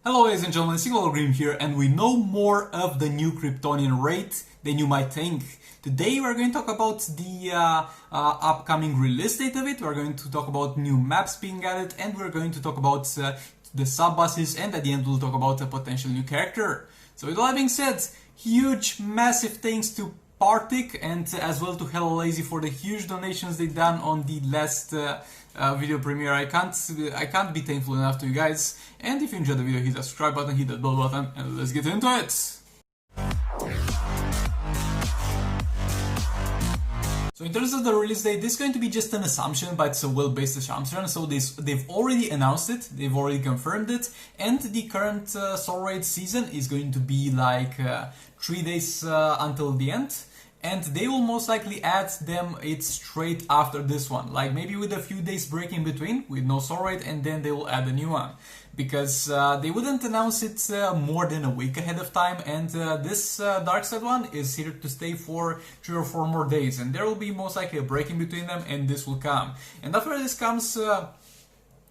Hello ladies and gentlemen, Single Green here, and we know more of the new Kryptonian raid than you might think. Today we're going to talk about the upcoming release date of it, we're going to talk about new maps being added, and we're going to talk about the sub-bosses, and at the end we'll talk about a potential new character. So with all that being said, huge massive thanks to Pratik and as well to Hello Lazy for the huge donations they done on the last video premiere. I can't be thankful enough to you guys. And if you enjoyed the video, hit the subscribe button, hit that bell button, and let's get into it. So in terms of the release date, this is going to be just an assumption, but it's a well-based assumption. So they've already announced it, they've already confirmed it, and the current Soul Raid season is going to be like 3 days until the end. And they will most likely add it straight after this one, like maybe with a few days break in between, with no Soul Raid, and then they will add a new one. Because they wouldn't announce it more than a week ahead of time, and this Dark Side one is here to stay for 3 or 4 more days, and there will be most likely a break in between them, and this will come. And after this comes,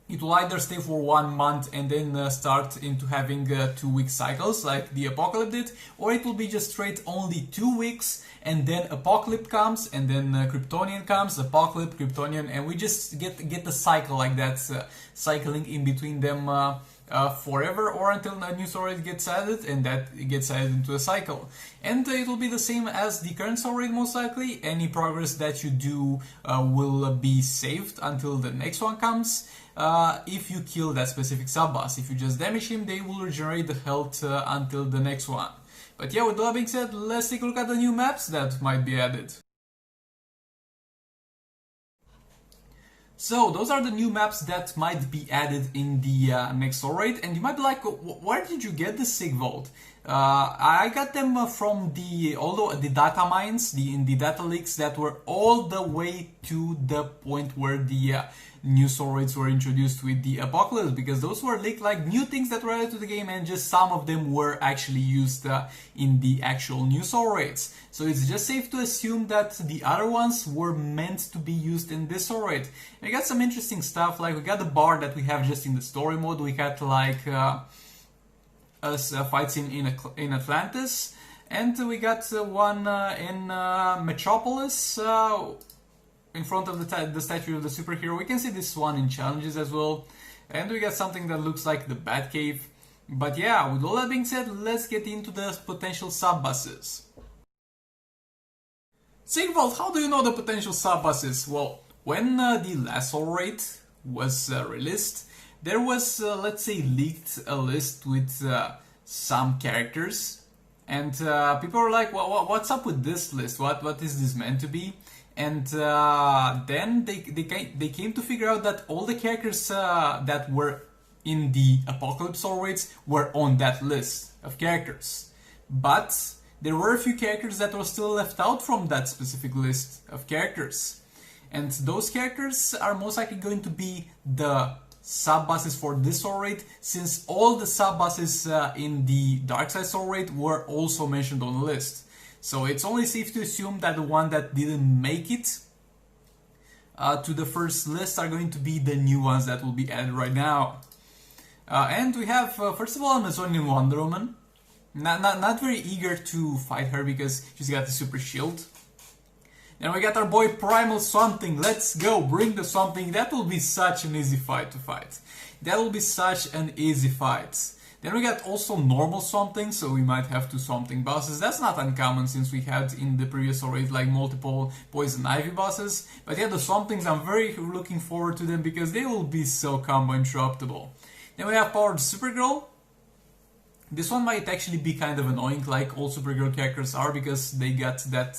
it will either stay for 1 month and then start into having 2-week cycles like the Apocalypse did, or it will be just straight only 2 weeks and then Apocalypse comes and then Kryptonian comes, Apocalypse, Kryptonian, and we just get the cycle like that, cycling in between them forever, or until a new Soul Raid gets added and that gets added into a cycle. And it will be the same as the current Soul Raid most likely. Any progress that you do will be saved until the next one comes. If you kill that specific sub-boss, if you just damage him, they will regenerate the health until the next one. But yeah, with that being said, let's take a look at the new maps that might be added. So those are the new maps that might be added in the next Soul Raid, and you might be like, where did you get the Sig Vault? I got them from the data mines, the data leaks that were all the way to the point where the new Soul Raids were introduced with the Apocalypse, because those were leaked like new things that were added to the game, and just some of them were actually used in the actual new Soul Raids. So it's just safe to assume that the other ones were meant to be used in this Soul Raid. We got some interesting stuff, like we got the bar that we have just in the story mode, we had like fights in Atlantis, and we got one in Metropolis, in front of the statue of the superhero. We can see this one in challenges as well, and we got something that looks like the Batcave. But yeah, with all that being said, let's get into the potential sub-bosses. Sig Vault, how do you know the potential sub-bosses? Well, when the last Soul Raid was released, there was, let's say, leaked a list with some characters, and people were like, well, what's up with this list? What is this meant to be? And then they came to figure out that all the characters that were in the Apocalypse Soul Raids were on that list of characters. But there were a few characters that were still left out from that specific list of characters. And those characters are most likely going to be the sub-bosses for this Soul Raid, since all the sub-bosses in the Dark Side Soul Raid were also mentioned on the list. So it's only safe to assume that the one that didn't make it to the first list are going to be the new ones that will be added right now. And we have, first of all, Amazonian Wonder Woman. Not very eager to fight her because she's got the super shield. Then we got our boy Primal Swamp Thing. Let's go, bring the Swamp Thing. That will be such an easy fight to fight. That will be such an easy fight. Then we got also normal Swamp Thing, so we might have 2 Swamp Thing bosses. That's not uncommon since we had in the previous Soul Raid like multiple Poison Ivy bosses. But yeah, the Swamp Things, I'm very looking forward to them because they will be so combo interruptible. Then we have Powered Supergirl. This one might actually be kind of annoying, like all Supergirl characters are, because they got that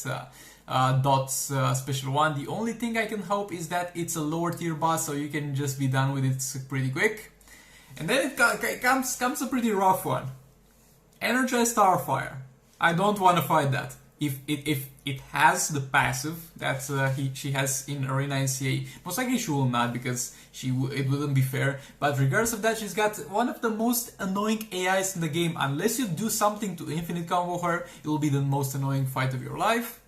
special one. The only thing I can hope is that it's a lower tier boss, so you can just be done with it pretty quick. And then it comes a pretty rough one. Energized Starfire. I don't want to fight that. If it has the passive that she has in Arena NCA, most likely she will not, because it wouldn't be fair. But regardless of that, she's got one of the most annoying AIs in the game. Unless you do something to infinite combo her, it will be the most annoying fight of your life.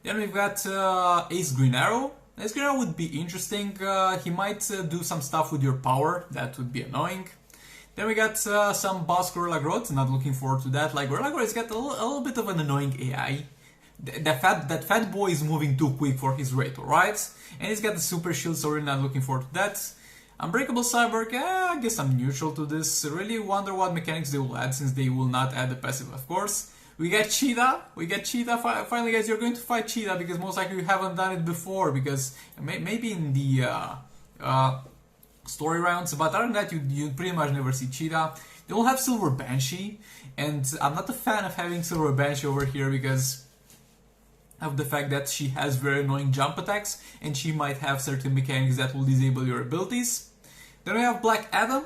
Then we've got Ace Green Arrow. Ace Green Arrow would be interesting. He might do some stuff with your power. That would be annoying. Then we got some boss Gorilla Grodd, not looking forward to that. Like, Gorilla Grodd's got a little bit of an annoying AI. That fat boy is moving too quick for his rate, alright? And he's got the super shield, so really not looking forward to that. Unbreakable Cyborg, I guess I'm neutral to this. Really wonder what mechanics they will add, since they will not add the passive, of course. We got Cheetah. Finally, guys, you're going to fight Cheetah, because most likely you haven't done it before, because maybe in the story rounds, but other than that, you pretty much never see Cheetah. They will have Silver Banshee, and I'm not a fan of having Silver Banshee over here, because of the fact that she has very annoying jump attacks, and she might have certain mechanics that will disable your abilities. Then we have Black Adam.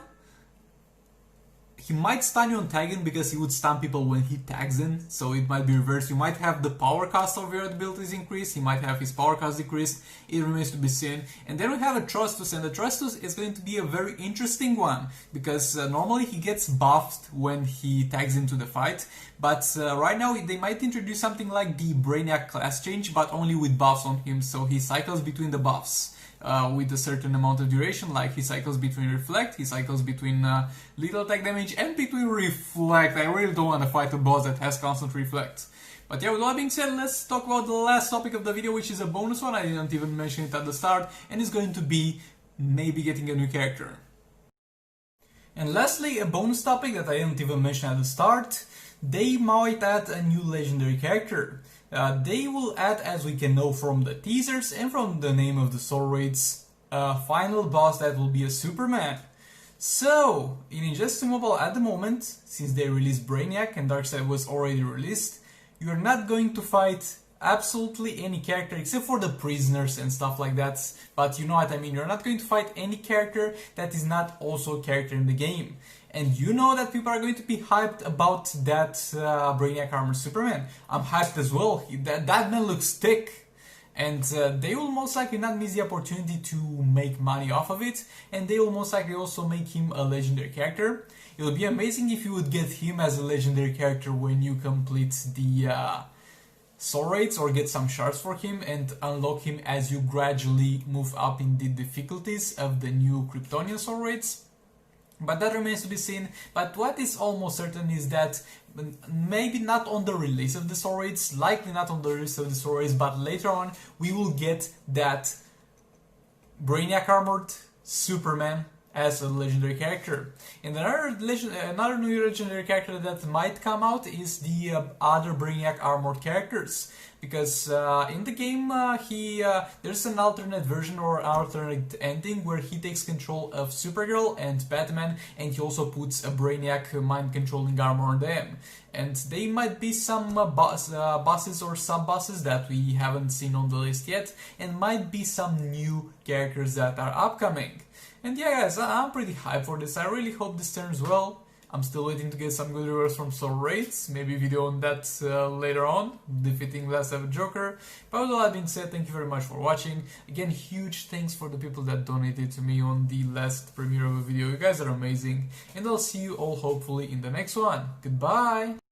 He might stun you on tagging, because he would stun people when he tags in, so it might be reversed. You might have the power cost of your abilities increased, he might have his power cost decreased, it remains to be seen. And then we have Atrocitus, and Atrocitus is going to be a very interesting one, because normally he gets buffed when he tags into the fight, but right now they might introduce something like the Brainiac class change, but only with buffs on him, so he cycles between the buffs. With a certain amount of duration, like he cycles between Reflect, he cycles between lethal attack damage, and between Reflect. I really don't want to fight a boss that has constant Reflect. But yeah, with all that being said, let's talk about the last topic of the video, which is a bonus one. I didn't even mention it at the start, and it's going to be maybe getting a new character. And lastly, a bonus topic that I didn't even mention at the start, they might add a new legendary character. They will add, as we can know from the teasers and from the name of the Soul Raids, a final boss that will be a Superman. So, in Injustice Mobile at the moment, since they released Brainiac and Darkseid was already released, you are not going to fight absolutely any character except for the prisoners and stuff like that, but you know what I mean, you're not going to fight any character that is not also a character in the game. And you know that people are going to be hyped about that Brainiac Armored Superman. I'm hyped as well. That man looks thick. And they will most likely not miss the opportunity to make money off of it. And they will most likely also make him a legendary character. It would be amazing if you would get him as a legendary character when you complete the Soul Raids, or get some shards for him and unlock him as you gradually move up in the difficulties of the new Kryptonian Soul Raids. But that remains to be seen. But what is almost certain is that maybe not on the release of the Soul Raids, likely not on the release of the Soul Raids, but later on we will get that Brainiac Armored Superman as a legendary character. And another new legendary character that might come out is the other Brainiac Armored characters. Because in the game there's an alternate version or alternate ending where he takes control of Supergirl and Batman, and he also puts a Brainiac mind-controlling armor on them. And they might be some bosses or sub-bosses that we haven't seen on the list yet, and might be some new characters that are upcoming. And yeah guys, I'm pretty hyped for this. I really hope this turns well. I'm still waiting to get some good rewards from Soul Raids, maybe a video on that later on, defeating Last Ever Joker. But with all that being said, thank you very much for watching. Again, huge thanks for the people that donated to me on the last premiere of a video. You guys are amazing, and I'll see you all hopefully in the next one. Goodbye!